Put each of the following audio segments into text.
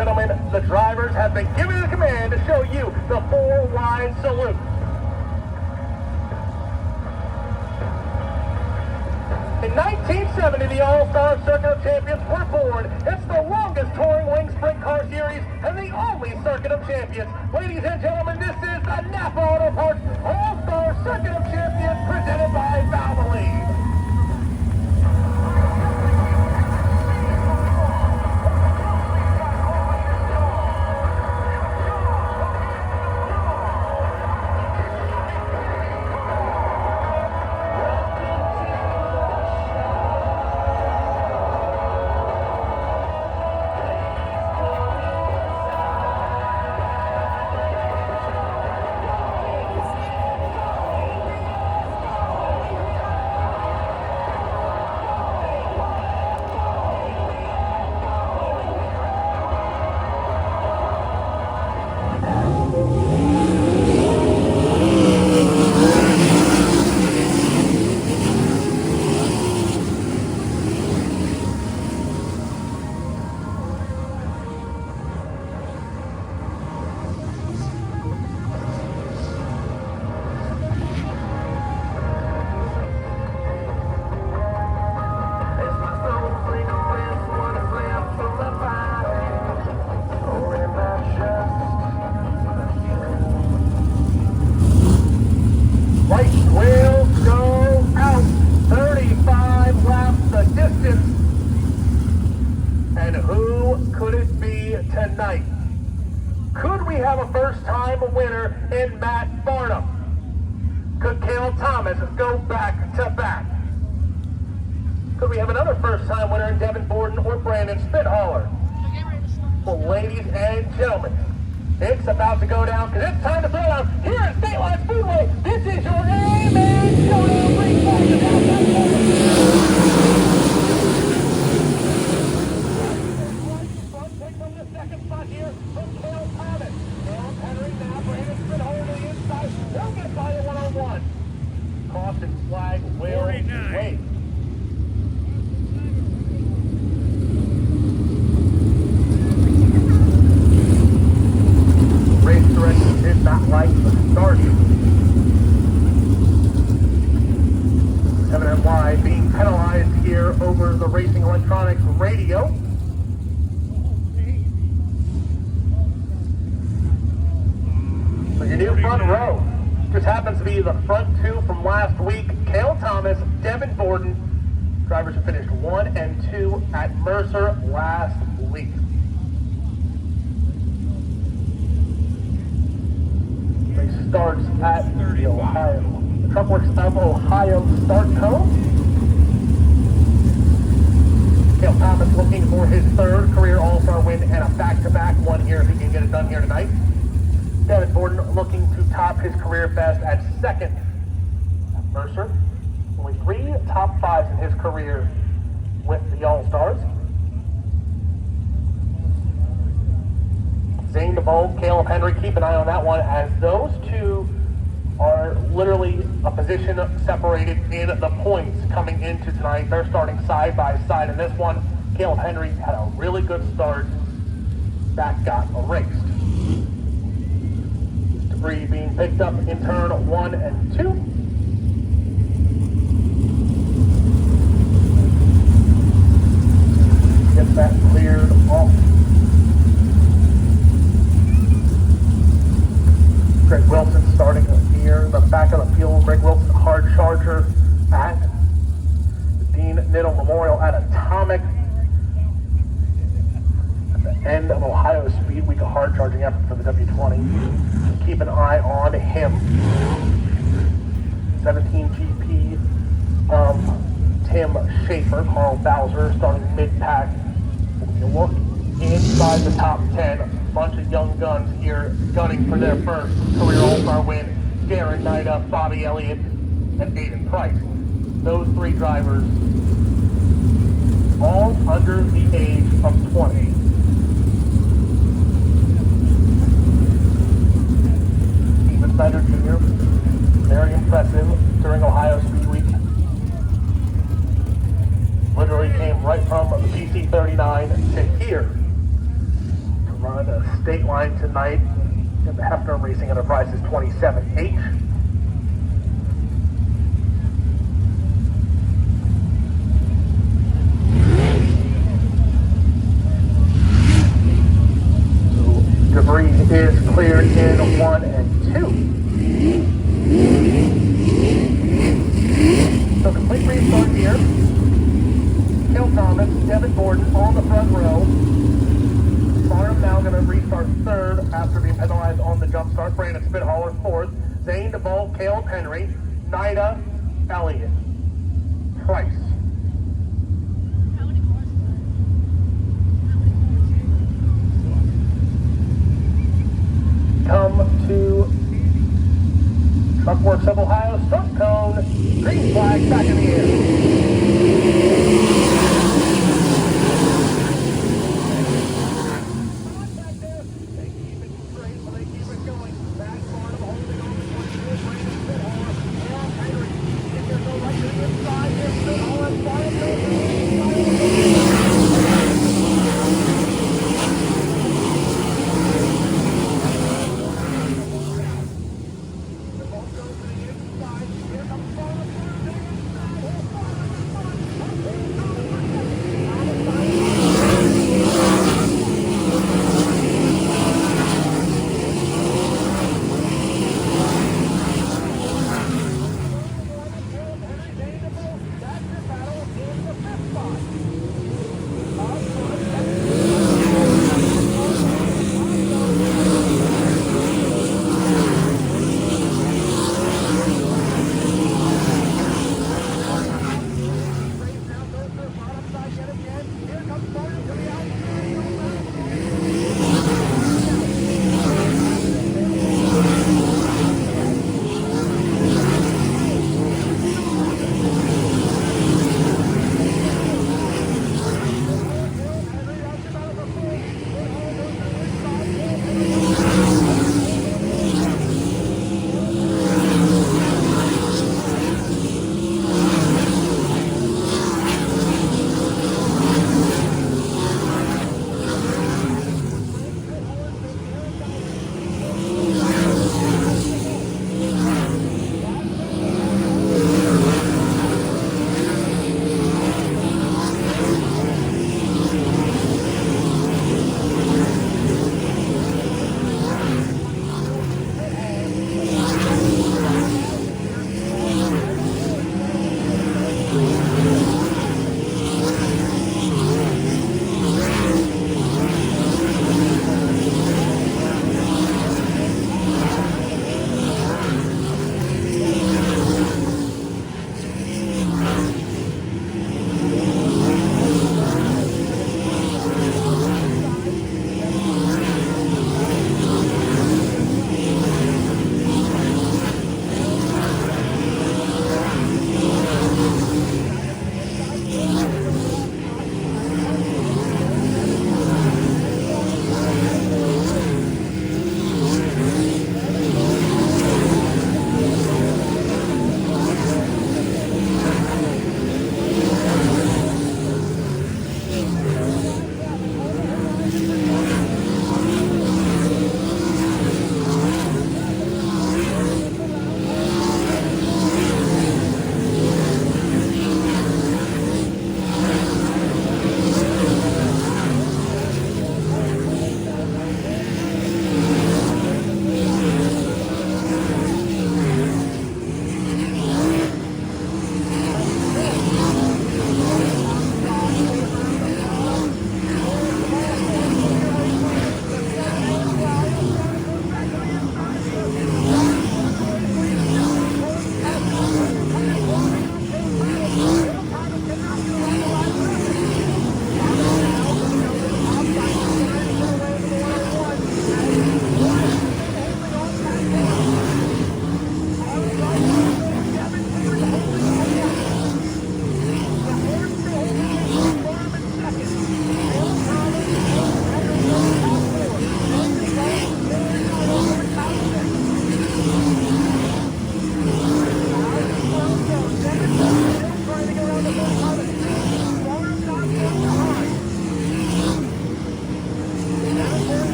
gentlemen, the drivers have been given the command to show you the four-line salute. In 1970, the All-Star Circuit of Champions were born. It's the longest touring wing sprint car series and the only Circuit of Champions. Ladies and gentlemen, this is the Napa Auto Parts All-Star Circuit of Champions presented by Valvoline. Tonight, could we have a first-time winner in Matt Farnham? Could Cale Thomas go back-to-back? Could we have another first-time winner in Devin Borden or Brandon Spithaler? Well, ladies and gentlemen, it's about to go down because it's time to throw down here at State Line Speedway. This is your A-Man Showdown second spot here from Cale Thomas. Cale Henry now, Brandon Spithaler to the inside. They'll get by the one-on-one. Caution flag will wait. Race direction did not like the start. Evidently being penalized here over the Racing Electronics radio. Your new front row just happens to be the front two from last week. Cale Thomas, Devin Borden, drivers who finished 1 and 2 at Mercer last week. Race starts at the Truckworks of Ohio start cone. Cale Thomas looking for his third career All-Star win and a back-to-back one here if he can get it done here tonight. Devin Borden looking to top his career best at second at Mercer. Only 3 top 5s in his career with the All-Stars. Zane DeVoe, Caleb Henry, keep an eye on that one as those two are literally a position separated in the points coming into tonight. They're starting side by side in this one. Caleb Henry had a really good start. That got erased. Debris being picked up in turn 1 and 2. Get that cleared off. Greg Wilson starting near the back of the field. Greg Wilson, hard charger at the Dean Niddle Memorial at Atomic. At the end of Ohio Speed Week, a hard charging effort for the W20. Keep an eye on him. 17 GP of Tim Schaefer, Carl Bowser starting mid-pack. You look inside the top 10, a bunch of young guns here gunning for their first career All-Star win. Darren Nida, Bobby Elliott, and Aiden Price. Those 3 drivers, all under the age of 20. Snyder Jr., very impressive during Ohio Speed Week. Literally came right from the PC39 to here. run a state line tonight in the Hefner Racing Enterprises 27H. Debris is cleared in 1 and 2. So complete restart here. Cale Thomas, Devin Gordon on the front row. Farnham now going to restart third after being penalized on the jump start. Brandon Spithaller fourth. Zane DeVault, Caleb Henry, Nida, Elliott, Price. Come to Truckworks of Ohio, start cone, green flag, back in the air.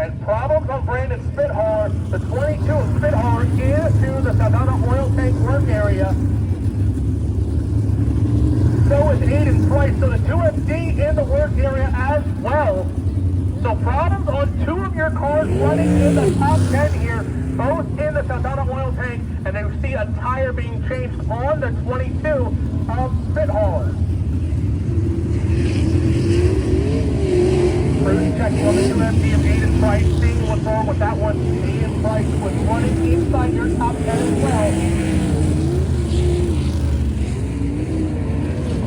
And problems on Brandon Spithaler. The 22 of Spithaler into the Saldana oil tank work area. So is Aiden Price. So the 2MD in the work area as well. So problems on two of your cars running in the top 10 here, both in the Saldana oil tank, and then we see a tire being changed on the 22 of Spithaler. Bruce checking on the 2MD of Aiden Price, seeing what's wrong with that one. Aiden Price was running inside your top 10 as well.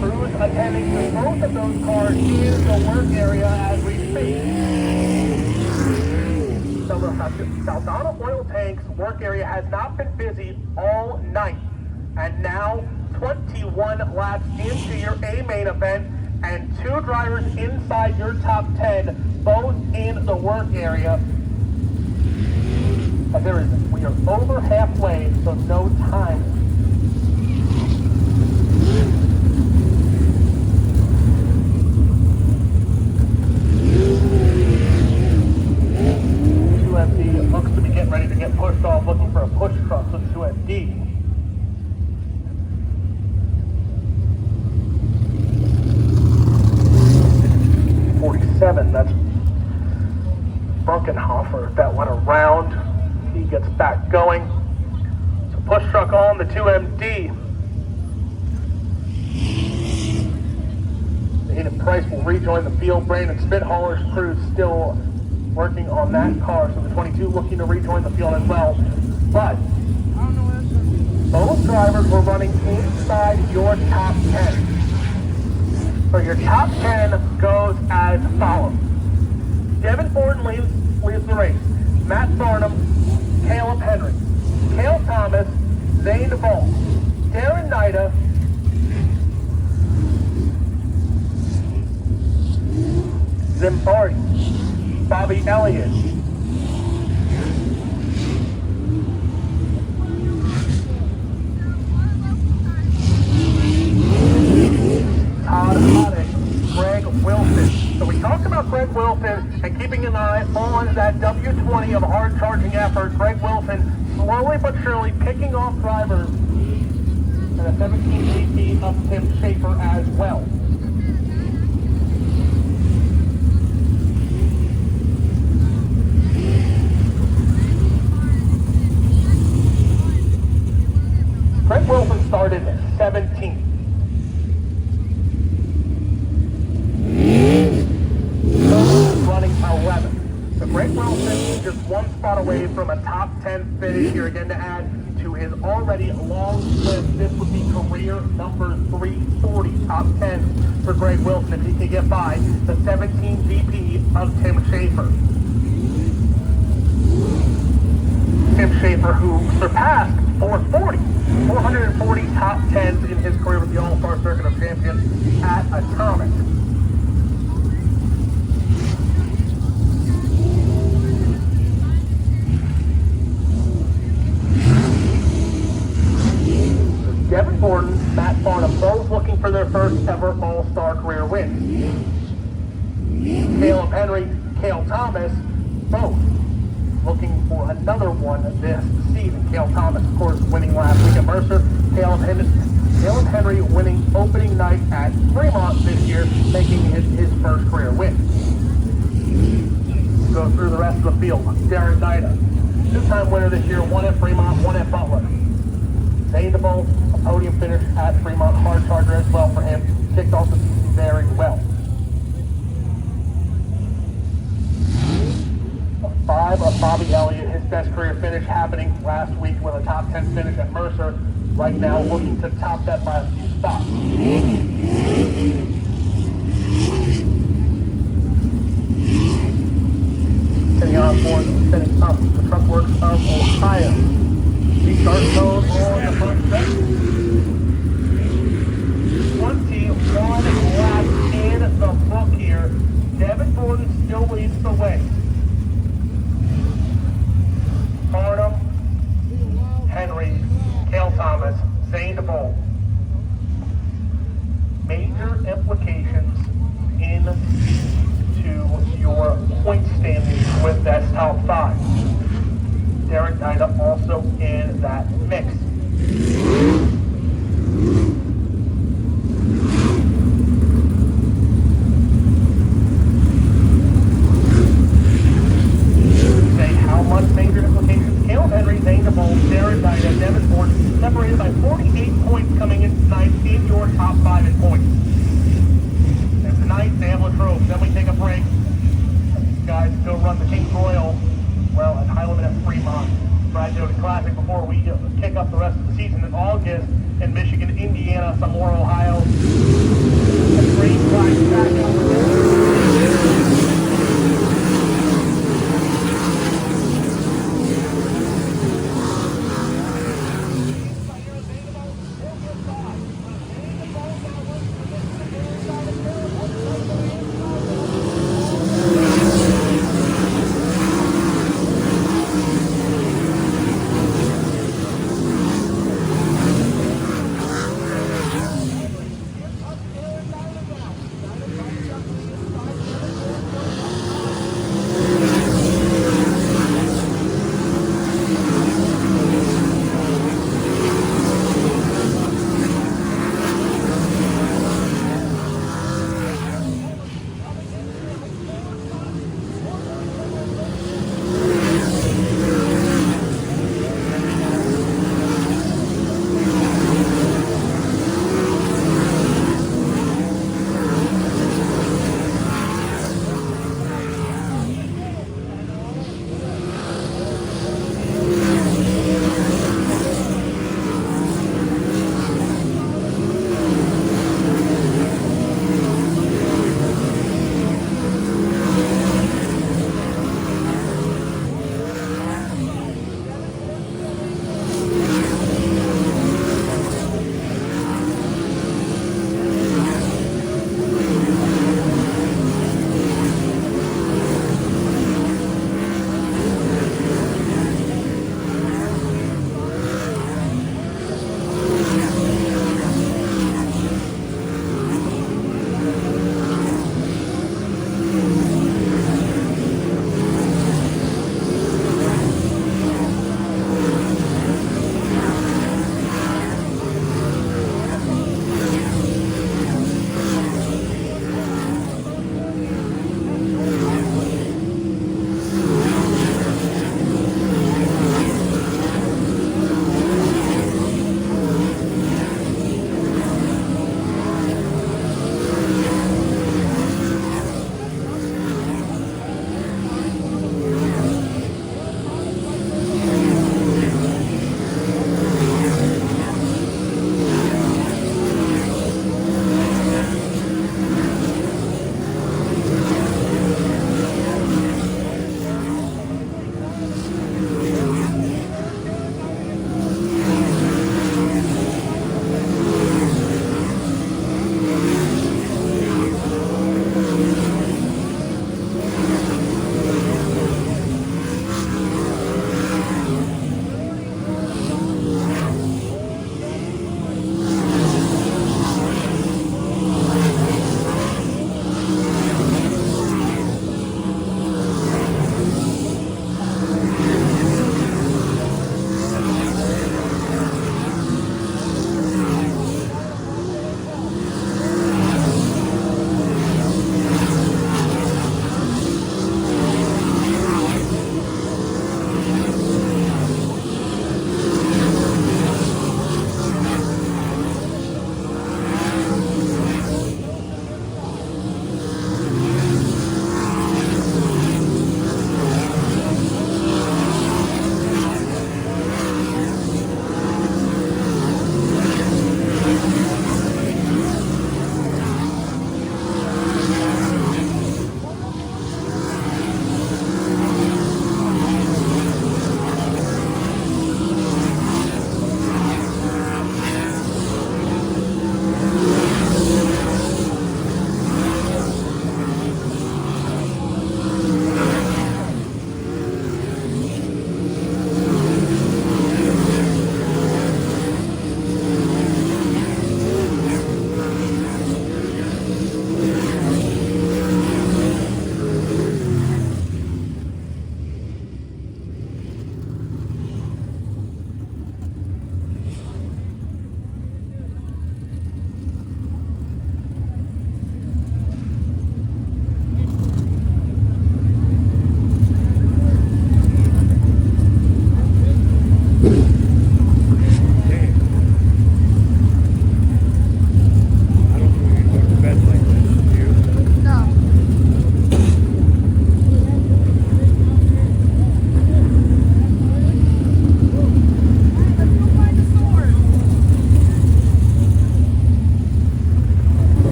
Crews attending to both of those cars in the work area as we speak. So the Saldana oil tank's work area has not been busy all night. And now 21 laps into your A main event, and two drivers inside your top 10, both in the work area. And we are over halfway, so no time. MD looks to be getting ready to get pushed off, looking for a push truck with 2MD. 47, that's Brunkenhofer. That went around. He gets back going. So push truck on the 2MD. Aiden Price will rejoin the field. Brandon Spithaler's crew still working on that car. So the 22 looking to rejoin the field as well. But both drivers were running inside your top 10. So your top 10 goes as follows. Devin Forden leads the race. Matt Farnham, Caleb Henry, Cale Thomas, Zane DeVault, Darren Nida, Zimbardi, Bobby Elliott, Todd Hoddick, Greg Wilson. So we talked about Greg Wilson and keeping an eye on that W20 of a hard charging effort. Greg Wilson slowly but surely picking off drivers, and a 17 GP of Tim Schaefer as well. Greg Wilson started 17th. Running 11th. So Greg Wilson just one spot away from a top 10 finish here again to add to his already long list. This would be career number 340 top 10 for Greg Wilson if he can get by the 17 GP of Tim Schaefer. Tim Schaefer, who surpassed 440 top 10s in his career with the All-Star Circuit of Champions at Atomic. Devin Forden, Matt Farnham, both looking for their first ever All-Star career win. Caleb Henry, Cale Thomas, both looking for another one this season. Cale Thomas, of course, winning last week at Mercer. Caleb Henry winning opening night at Fremont this year, making his first career win. Go through the rest of the field. Darren Nida, two-time winner this year, one at Fremont, one at Butler. Zane DeVault, a podium finish at Fremont, hard charger as well for him. Kicked off the season very well. 5 of Bobby Elliott, his best career finish happening last week with a top 10 finish at Mercer. Right now looking to top that by a few stops. Sitting on board, setting up the Truck Works of Ohio. Restart code on the front set. 21 laps in the book here. Devin Forden still leads the way. Farnham, Henry, Cale Thomas, Zane DeVault. Major implications into your point standings with that Then we take a break. Guys go run the Kings Royal, well, at High Limit at Fremont. Brad Jogan Classic before we kick up the rest of the season in August in Michigan, Indiana, some more Ohio. A great flag back over there.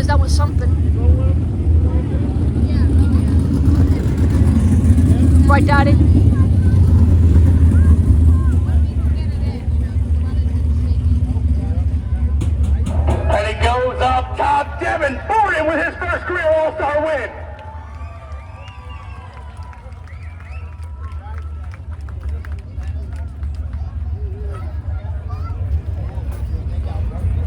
That was something. Right, Daddy?